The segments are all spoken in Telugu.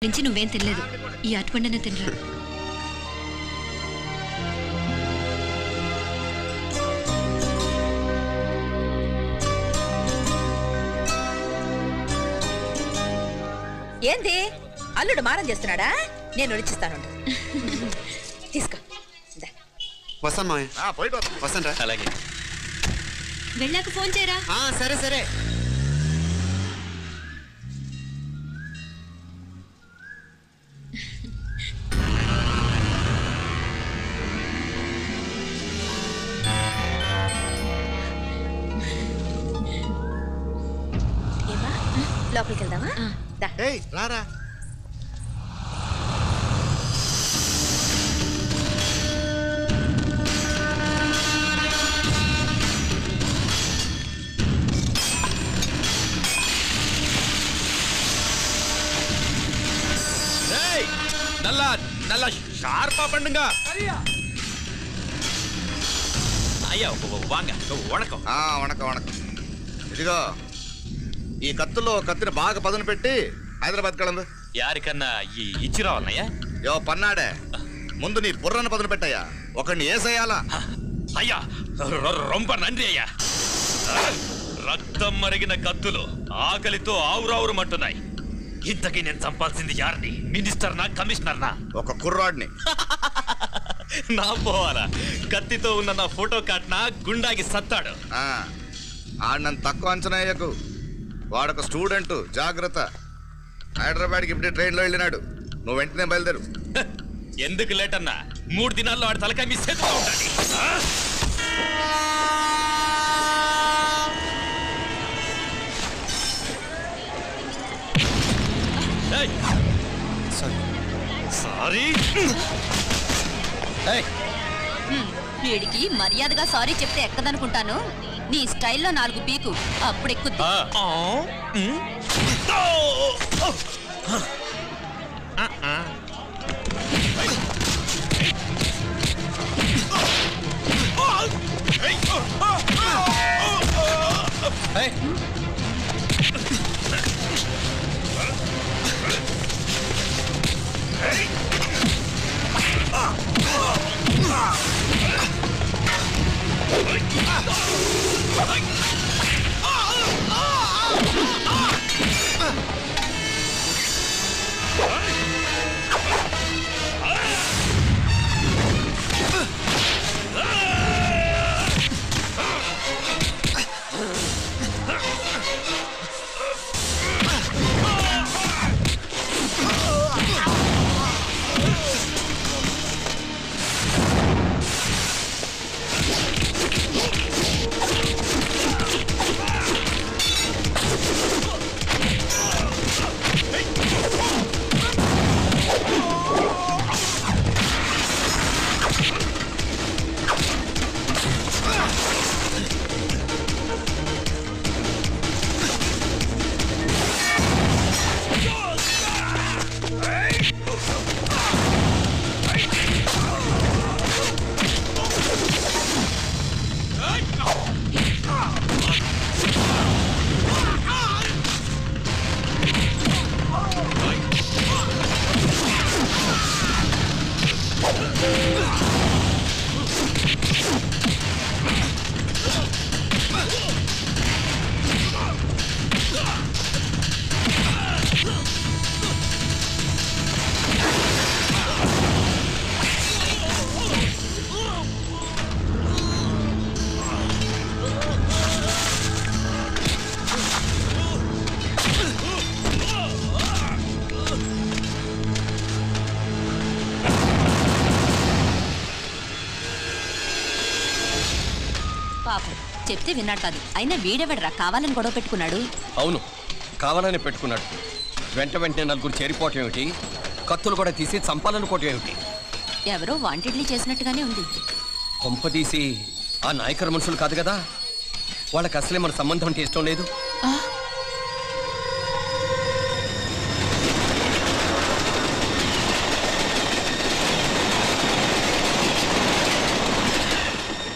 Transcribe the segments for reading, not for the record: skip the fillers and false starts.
నుంచి నువ్వేం తినలేదు. ఈ అటుపండనే తినరా. ఏంది అల్లుడు మారం చేస్తున్నాడా? నేను రుచిస్తాను. తీసుకో. వస్తాను మామయ్య. వస్తాను రా. అలాగే. వెళ్ళాక ఫోన్ చేయరా. సరే సరే. లోపలికి వెళ్దామా? రారా. నల్ల షార్పా పండుగ అయ్యా వాంగ వణకం. వణకం వణకం. ఇదిగో ఈ కత్తుల్లో కత్తిని బాగా పదును పెట్టి హైదరాబాద్ కలందు. యారికన్నా ఇచ్చి రావాలయ్యా? యో పన్నాడే, ముందు నీ బుర్రను పదును పెట్టయ్యా. ఒకడిని ఏసేయాలా? అయ్యా రొంప నంది అయ్యా. రక్తం మరిగిన కత్తులు ఆకలితో ఆవురావురమంటున్నాయి. ఇంతకీ నేను చంపాల్సింది యారిని? మినిస్టర్నా కమిషనర్నా? ఒక కుర్రాడిని. నా పోవాలా? కత్తితో ఉన్న నా ఫోటో కాట్నా గుండాకి సత్తాడు. ఆడినంత తక్కువ అంచనా అయ్యకు. వాడొక స్టూడెంట్, జాగ్రత్త. హైదరాబాద్కి ఇప్పుడే ట్రైన్లో వెళ్ళినాడు. నువ్వు వెంటనే బయలుదేరు. ఎందుకు లేట్ అన్నా? 3 దినాల్లో వాడి తలకాయ మీ చేతిలో ఉండాలి. సారీ. వీడికి మర్యాదగా సారీ చెప్తే ఎక్కదనుకుంటాను. నీ స్టైల్లో 4 పీకు, అప్పుడు ఎక్కుద్ది. పాపం చెప్తే విన్నాడు కాదు. అయినా వీడెవడరా కావాలని గొడవ పెట్టుకున్నాడు? అవును, కావాలని పెట్టుకున్నాడు. వెంటనే 4 చేరిపోవటం ఏమిటి, కత్తులు కూడా తీసి చంపాలనుకోవటం ఏమిటి? ఎవరో వాంటెడ్లీ చేసినట్టుగానే ఉంది. కొంప తీసి ఆ నాయకర్ మనుషులు కాదు కదా? వాళ్ళకి అసలే మన సంబంధం అంటే ఇష్టం లేదు.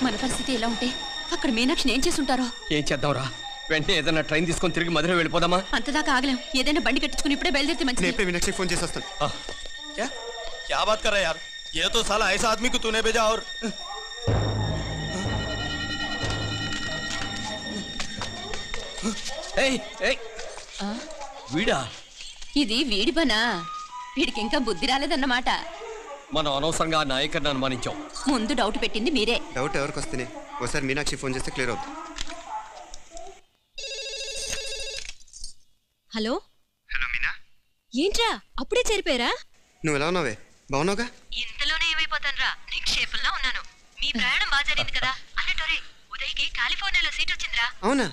మన పరిస్థితి ఎలా ఉంటే అక్కడ మీనాక్షిని ఏం చేసుంటారో. ఏం చేద్దాంరా? వెంటనే ఏదైనా ట్రైన్ తీసుకొని తిరిగి మధుర వెళ్ళిపోదామా? అంతదాకా ఆగలేం. ఏదైనా బండి కట్టించుకుని ఇప్పుడే బయలుదేరితే మంచిది. నేను ఇప్పుడే మీనాక్షి ఫోన్ చేసి వస్తాను. क्या बात कर रहा है यार? ये तो साला ऐसा आदमी को तूने भेजा और వీడా? ఇది వీడి పనా? వీడికి ఇంకా బుద్ధి రాలేదన్నమాట. మనం అనవసరంగా నాయకుడిని అనుమానించాం. ముందు డౌట్ పెట్టింది మీరే. డౌట్ ఎవరికి వస్తేనే ఒకసారి మీనాక్షి ఫోన్ చేస్తే క్లియర్ అవుతుంది. హలో హలో మీనా, ఏంట్రా అప్పుడే చేరిపోయారా? నువ్వు ఎలా ఉన్నావే? బాగున్నావుగా? ఇంతలోనే ఏమైపోతానరా? నిక్షేపంలో ఉన్నాను. మీ ప్రయాణం బాగా జరిగింది కదా? అన్నట్టు ఉదయ్కి కాలిఫోర్నియాలో సీట్ వచ్చిందిరా. అవునా?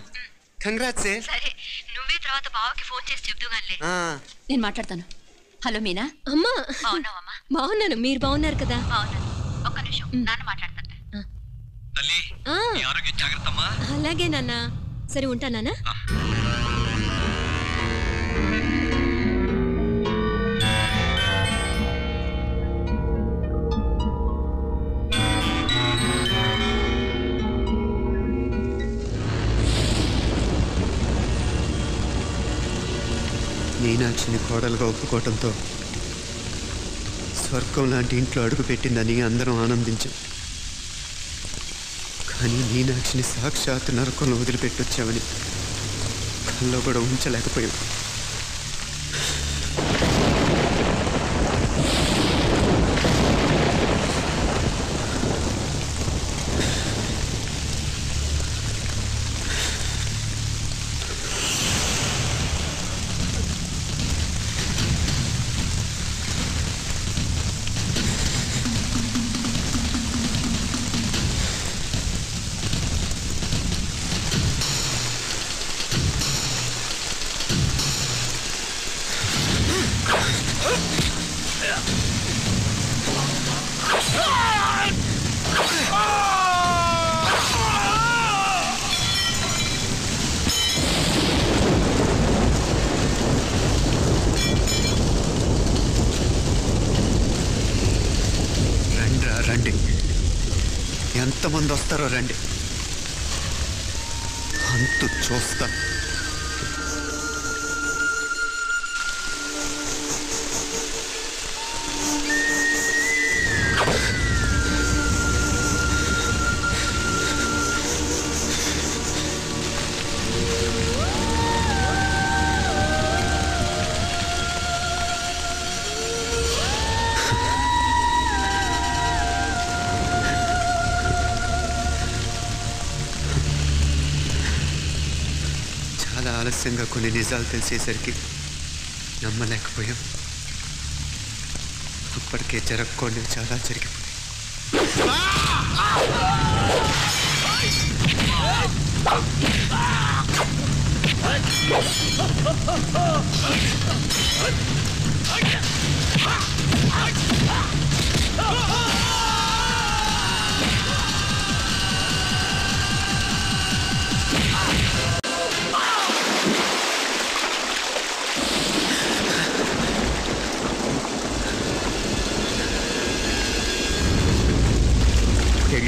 కంగ్రాట్స్. సరే, నువ్వే తర్వాత బావకి ఫోన్ చేసి చెప్తూగానిలే. నేను మాట్లాడతాను. హలో మీనా. అమ్మా బాగున్నావమ్మా? బాగున్నాను, మీరు బాగున్నారు కదా? బాగున్నాను. ఒక్క నిమిషం, నాన్న మాట్లాడతాను. ఆరోగ్యం జాగ్రత్తమ్మా. అలాగే నాన్న. సరే ఉంటానా? మీనాక్షిని కోడలుగా ఒప్పుకోవటంతో స్వర్గం లాంటి ఇంట్లో అడుగు పెట్టిందని అందరం ఆనందించాం. కానీ మీనాక్షిని సాక్షాత్ నరకంలో వదిలిపెట్టొచ్చామని కల్లో కూడా ఉంచలేకపోయాం. రండి, ఎంతమంది వస్తారో రండి, అంతు చూస్తా. ఆలస్యంగా కొన్ని నిజాలు తెలిసేసరికి నమ్మలేకపోయాం. అప్పటికే జరగకుండా చాలా జరిగిపోయాయి.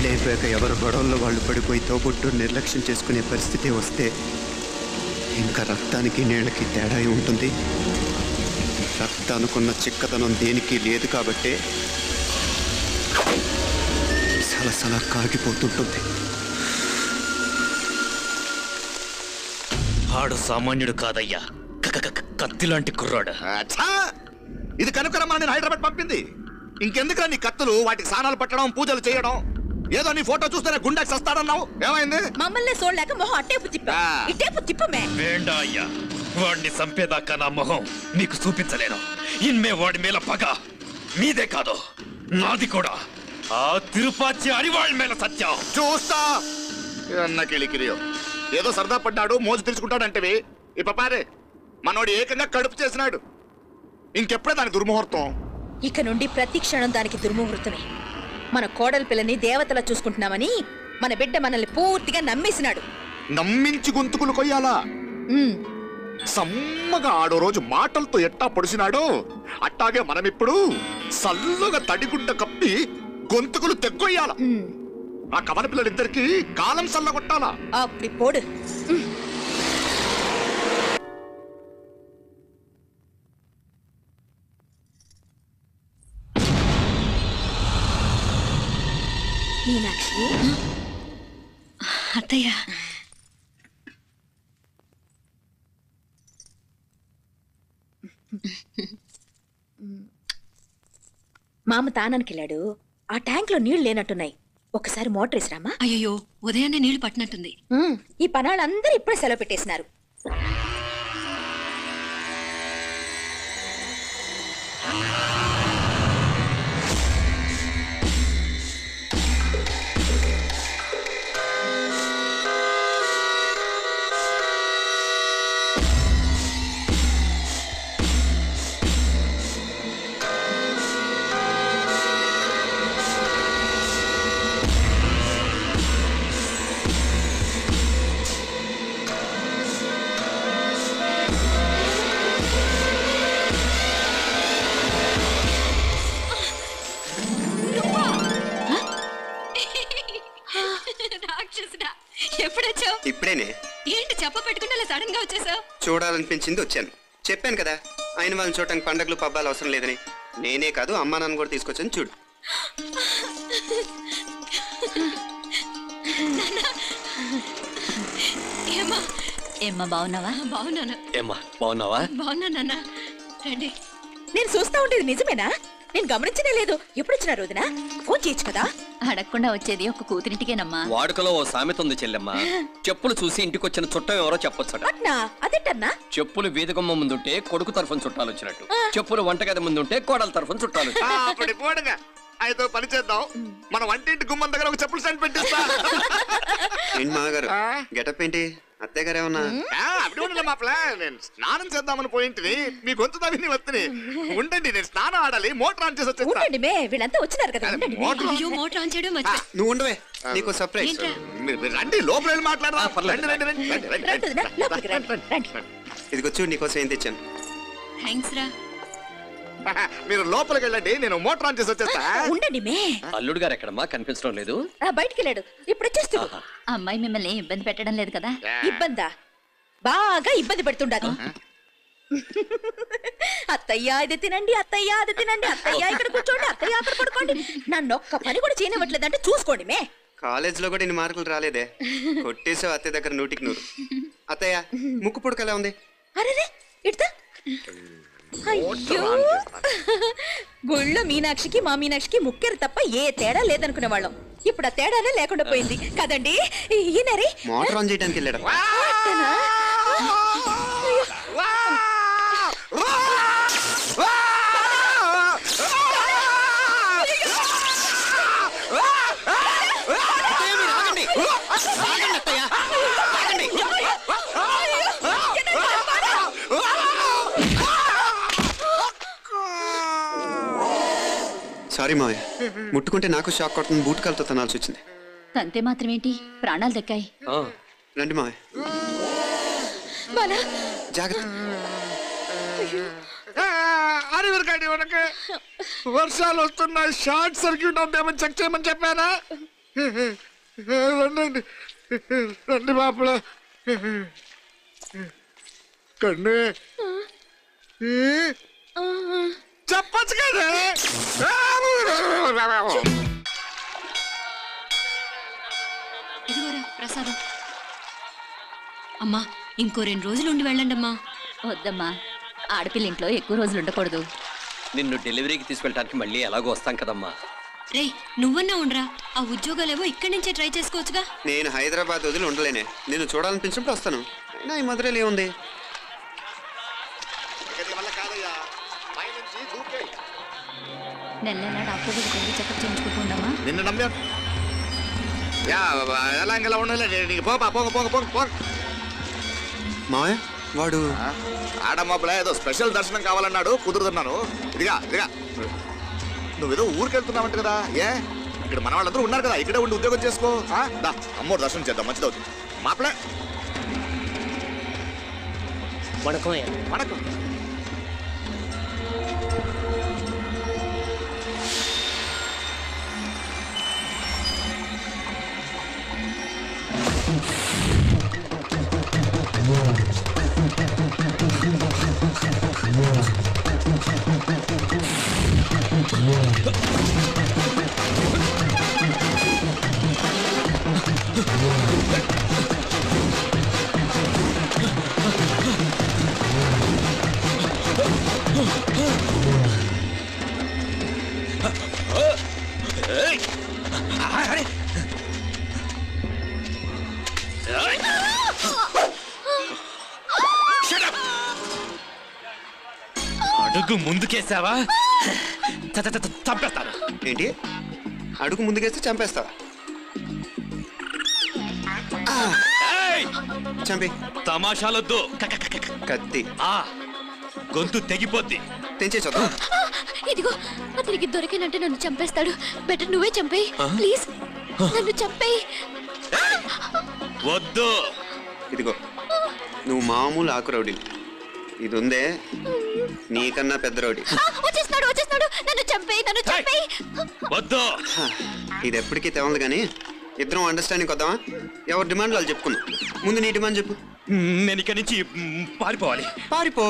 పెళ్ళైపోయాక ఎవరు గొడవల్లో వాళ్ళు పడిపోయి తోబుట్టు నిర్లక్ష్యం చేసుకునే పరిస్థితి వస్తే ఇంకా రక్తానికి నీళ్ళకి తేడా ఉంటుంది. రక్తానుకున్న చిక్కదనం దేనికి లేదు కాబట్టే సలసలా కాగిపోతుంటుంది. ఆడు సామాన్యుడు కాదయ్యా, కత్తి లాంటి కుర్రాడు. ఇది కనుకరమ్మని నేను హైదరాబాద్ పంపింది. ఇంకెందుకు నీ కత్తులు, వాటికి స్నానాలు పట్టడం, పూజలు చేయడం? ఏదో నీ ఫోటో చూస్తేనే గుండెకి సస్తాడన్నావు, ఏమైంది? మమ్మల్ని చూడలేక మొహం అట్టేపు తిప్పా. ఇట్టేపు తిప్పమే. వేండా అయ్యా, వాడిని చంపేదాకా నా మొహం మీకు చూపించలేను. ఇన్మే వాడి మేల పగ మీదే కాదు, నాది కూడా. ఆ తిరుపాచి అడివాళ్ళ మేల సత్యం చూస్తా. కిలికిరియో ఏదో సరదా పడ్డాడు, మోజు తెలుసుకుంటాడంటవి. ఈ పపారే మనోడు ఏకంగా కడుపు చేసినాడు. ఇంకెప్పుడే దానికి దుర్ముహూర్తం. ఇక నుండి ప్రతి క్షణం దానికి దుర్ముహూర్తమే. మన కోడల పిల్లని దేవతలా చూసుకుంటున్నామని మన బిడ్డ మనల్ని పూర్తిగా నమ్మేసినాడు. నమ్మించి గొంతుకులు కొయ్యాలా? సమ్మగా ఆడో రోజు మాటలతో ఎట్టా పొడిసినాడో అట్టాగే మనమిప్పుడు సల్లుగా తడిగుడ్డ కప్పి గొంతుకులు తెగ్గొయ్యాల. ఆ కవల పిల్లలిద్దరికి కాలం సల్లగొట్టాలా? అప్పుడు పోడు. మీనాక్షి అత్తయ్య మామ తానానికి వెళ్ళాడు. ఆ ట్యాంక్ లో నీళ్లు లేనట్టున్నాయి. ఒకసారి మోటార్ వేసిరామా. అయ్యో ఉదయాన్నే నీళ్లు పట్టినట్టుంది. ఈ పనాళ్ళందరూ ఇప్పుడే సెలవు పెట్టేసినారు. రాక్షసుడా ఎప్పుడొచ్చావు? ఇప్పుడేనే. ఏంటి చెప్ప పెట్టుకుంటే అలా సడన్ గా వచ్చేసావు? చూడాలనిపించింది వచ్చాను. చెప్పాను కదా ఆయన వాళ్ళని చూడటానికి పండగలు పబ్బాలు అవసరం లేదని. నేనే కాదు అమ్మా నాన్న కూడా తీసుకొచ్చాను చూడు. ఏమ్మా ఏమ్మా బాగున్నావా? బాగున్నాను. ఏమ్మా బాగున్నావా? బాగున్నా నాన్న. రండి. నేను చూస్తా ఉండేది నిజమేనా? నేను గమనించనే లేదు. ఎప్పుడొచ్చినా రోజున ఫోన్ చేయొచ్చు కదా. అడగకుండా వచ్చేది ఒక కూతురింటికేనమ్మా. వాడుకలో ఓ సామెత ఉంది చెల్లెమ్మ. చెప్పులు చూసి ఇంటికి వచ్చిన చుట్టం ఎవరో చెప్పొచ్చట. అట్నా? అదేటన్నా? చెప్పులు వీధగుమ్మ ముందుంటే కొడుకు తరఫున చుట్టాలు వచ్చినట్టు, చెప్పులు వంటగది ముందుంటే కోడల తరఫున చుట్టాలు వచ్చినట్టు. అయితే పని చేద్దాం. మన వంటింటి గుమ్మం దగ్గర ఒక చెప్పులు స్టాండ్ పెట్టిస్తా. ఏంటి మామగారు గెటప్ ఏంటి? అత్తయ్య గారు ఏమన్నా? అప్పుడు ఉండలే మా ప్లాన్. నేను స్నానం చేద్దామని పోయింటిని, మీ గొంతు తవ్వి వస్తుంది. ఉండండి, నేను స్నానం ఆడాలి. మోటార్ ఆన్ చేసి వచ్చేస్తా. ఉండండి మే, వీళ్ళంతా వచ్చినారు కదా. ఉండండి మే. మోటార్ అయ్యో మోటార్ ఆన్ చేయడం మర్చిపోయా. నువ్వు ఉండవే, నీకు సర్ప్రైజ్. ఏంట్రా? మీరు రండి, లోపల వెళ్ళి మాట్లాడరా. పర్లేదు. రండి, రండి, రండి, రండి, రండి వదినా, లోపలికి రండి, రండి. ఇదిగో చూడు నీకోసం ఏం తెచ్చాను. థ్యాంక్స్ రా. మీరు లోపలికి వెళ్ళండి, నేను మోటార్ ఆన్ చేసి వచ్చేస్తా. ఉండండి మే. అల్లుడు గారు ఎక్కడమ్మా కనిపించడం లేదు? బయటికి వెళ్ళాడు. ఇప్పుడు వచ్చేస్తాడు. అమ్మాయి మిమ్మల్ని ఇబ్బంది పెట్టడం లేదు కదా? ఇబ్బందా? బాగా ఇబ్బంది పెడుతుండదు. అత్తయ్య ఇది తినండి, అత్తయ్య అది తినండి, అత్తయ్య ఇక్కడ కూర్చోండి, అత్తయ్య అక్కడ పడుకోండి. నన్ను ఒక్క పని కూడా చేయనివ్వట్లేదంటే చూసుకోండి మే. కాలేజీలో కూడా ఇన్ని మార్కులు రాలేదే. కొట్టేసావు అత్తయ్య దగ్గర 100కి 100. అత్తయ్య ముక్కు పుడక ఎలా ఉంది? అరే ఇడతా. అయ్యో, గుళ్ళో మీనాక్షికి మా మీనాక్షికి ముక్కెరు తప్ప ఏ తేడా లేదనుకునే వాళ్ళం. ఇప్పుడు ఆ తేడానే లేకుండా పోయింది కదండి. ఈయనరే మోటార్ ఆన్ చేయడానికి వెళ్ళాడు. సారీ మావయ్య, ముట్టుకుంటే నాకు షాక్ కొడుతుంది. బూట్ కాలుతో తనాల్సి వచ్చింది. తంతే మాత్రమేంటి, ప్రాణాలు దక్కాయి. రండి మావయ్య, జాగ్రత్త. అరవిరకండి, మనకి వర్షాలు వస్తున్నాయి. షార్ట్ సర్క్యూట్ అవుతామని చెక్ చేయమని చెప్పానా? రండి రండి బాపుల కండి చెప్పచ్చు కదా. ఇదిగోరా ప్రసాదం. అమ్మా ఇంకో 2 రోజులు ఉండి వెళ్ళండి అమ్మా. వద్దమ్మా, ఆడపిల్ల ఇంట్లో ఎక్కువ రోజులు ఉండకూడదు. నిన్ను డెలివరీకి తీసుకెళ్ళడానికి మళ్ళీ ఎలాగో వస్తాం కదమ్మా. రే నువ్వన్నా ఉండరా, ఆ ఉద్యోగాలేవో ఇక్కడి నుంచే ట్రై చేసుకోవచ్చుగా. నేను హైదరాబాద్ వదిలి ఉండలేనే. నేను చూడాలనిపించినప్పుడు వస్తాను. అయినా ఈ మధురైలో ఏముంది? నెల నెల డాక్టర్ దగ్గరికి చెకప్ చేయించుకుంటూ ఉండమ్మా. నిన్ను నమ్మా ఎలా ఇంకెలా ఉండాలి. నీకు పోపా, పోంగ పోంగ పోంగ పోంగ. మావయ్య వాడు ఆడమ్మా ఏదో స్పెషల్ దర్శనం కావాలన్నాడు, కుదురుతున్నాను. ఇదిగా నువ్వేదో ఊరికెళ్తున్నావంట కదా. ఏ ఇక్కడ మన వాళ్ళందరూ ఉన్నారు కదా, ఇక్కడే ఉండి ఉద్యోగం చేసుకో. అమ్మోడు దర్శనం చేద్దాం, మంచిదవుతుంది. మాపలే వణకం. అడుగు ముందుకేసావా చంపేస్తాను. ఏంటి అడుగు ముందుకేస్తే చంపేస్తావా? చంపి. తమాషాలొద్దు. కత్తి గొంతు తెగిపోద్ది. తెంచే చూద్దాం. ఇదిగో అతనికి దొరికినంటే నన్ను చంపేస్తాడు. బెటర్ నువ్వే చంపేయి ప్లీజ్. నన్ను చంపేయి. వద్దు. ఇదిగో నువ్వు మామూలు ఆకు రౌడీ, ఇది ఉందే నీకన్నా పెద్ద రౌడీ. వచ్చేస్తున్నాడు వచ్చేస్తున్నాడు. నన్ను చంపేయి నన్ను చంపేయి. వద్దు. ఇది ఎప్పటికీ తెవలదు కానీ ఇద్దరం అండర్స్టాండింగ్ వద్దామా? ఎవరి డిమాండ్ వాళ్ళు చెప్పుకుందాం. ముందు నీ డిమాండ్ చెప్పు. నేను ఇక్కడి నుంచి పారిపోవాలి. పారిపో.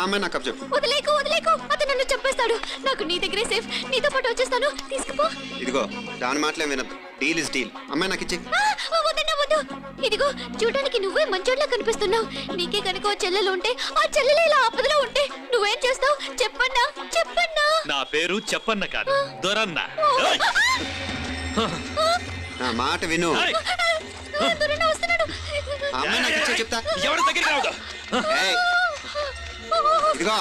ఆమె నాకు అప్ చెప్పు. వదిలేకు వదిలేకు. అతను నన్ను చంపేస్తాడు. నాకు నీ దగ్గరే సేఫ్. నీతో పాటు వచ్చేస్తాను. తీసుకుపో. ఇదిగో దాని మాటలే వినద్దు. Deal is deal. అమ్మాయి నాకు ఇచ్చే. వద్దన్నా వద్దు. ఇదిగో చూడడానికి నువ్వే మంచోట్లా కనిపిస్తున్నావు. నీకే కనుక ఓ చెల్లెలు ఉంటే ఆ చెల్లెలు ఇలా ఆపదలో ఉంటే నువ్వేం చేస్తావు చెప్పన్నా చెప్పన్నా. నా పేరు చెప్పన్న కాదు, దొరన్న. నా మాట విను. దొరన్న వస్తున్నాడు. అమ్మాయి నాకు ఇచ్చే చెప్తా. ఎవరి దగ్గర రావద్దు. ఏయ్, ఇదిగో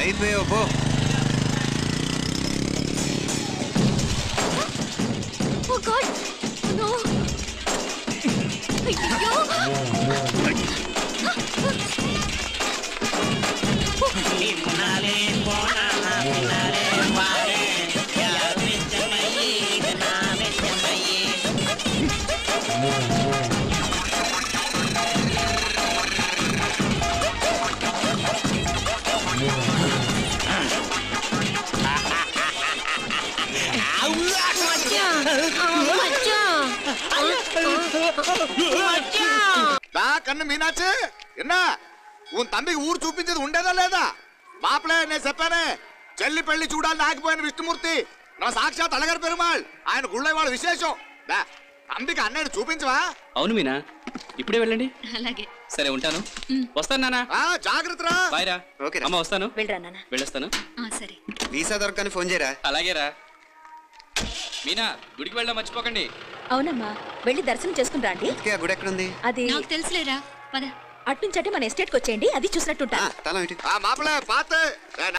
అయిపోయావు పో. Oh God! No! అయ్యో! కన్ను మీనాచి ఎన్నా ఉన్ తమ్మికి ఊరు చూపించేది ఉండేదా లేదా? మాపలే నేను చెప్పానే చెల్లి పెళ్లి చూడాలని ఆగిపోయిన విష్ణుమూర్తి నా సాక్షాత్ అలగారి పెరుమాళ్. ఆయన గుళ్ళో వాళ్ళ విశేషం. తమ్మికి అన్నయ్యను చూపించవా? అవును మీనా, ఇప్పుడే వెళ్ళండి. అలాగే. సరే ఉంటాను. వస్తాను నాన్న. జాగ్రత్త. బాయ్ రా. ఓకే అమ్మ వస్తాను. వెళ్ళరా నాన్న. వెళ్ళొస్తాను. సరే. వీసా దొరకని ఫోన్ చేయరా? అలాగేరా. మీనా గుడికి వెళ్ళడం మర్చిపోకండి. అవునమ్మా, వెళ్ళి దర్శనం చేసుకుని రండి. ఆ గుడి ఎక్కడుంది? అది నాకు తెలుసులేరా. పద. అట్నుంచి అంటే మన ఎస్టేట్కి వచ్చేయండి, అది చూసినట్టుంటా. తల ఇటు. మాపలే పాత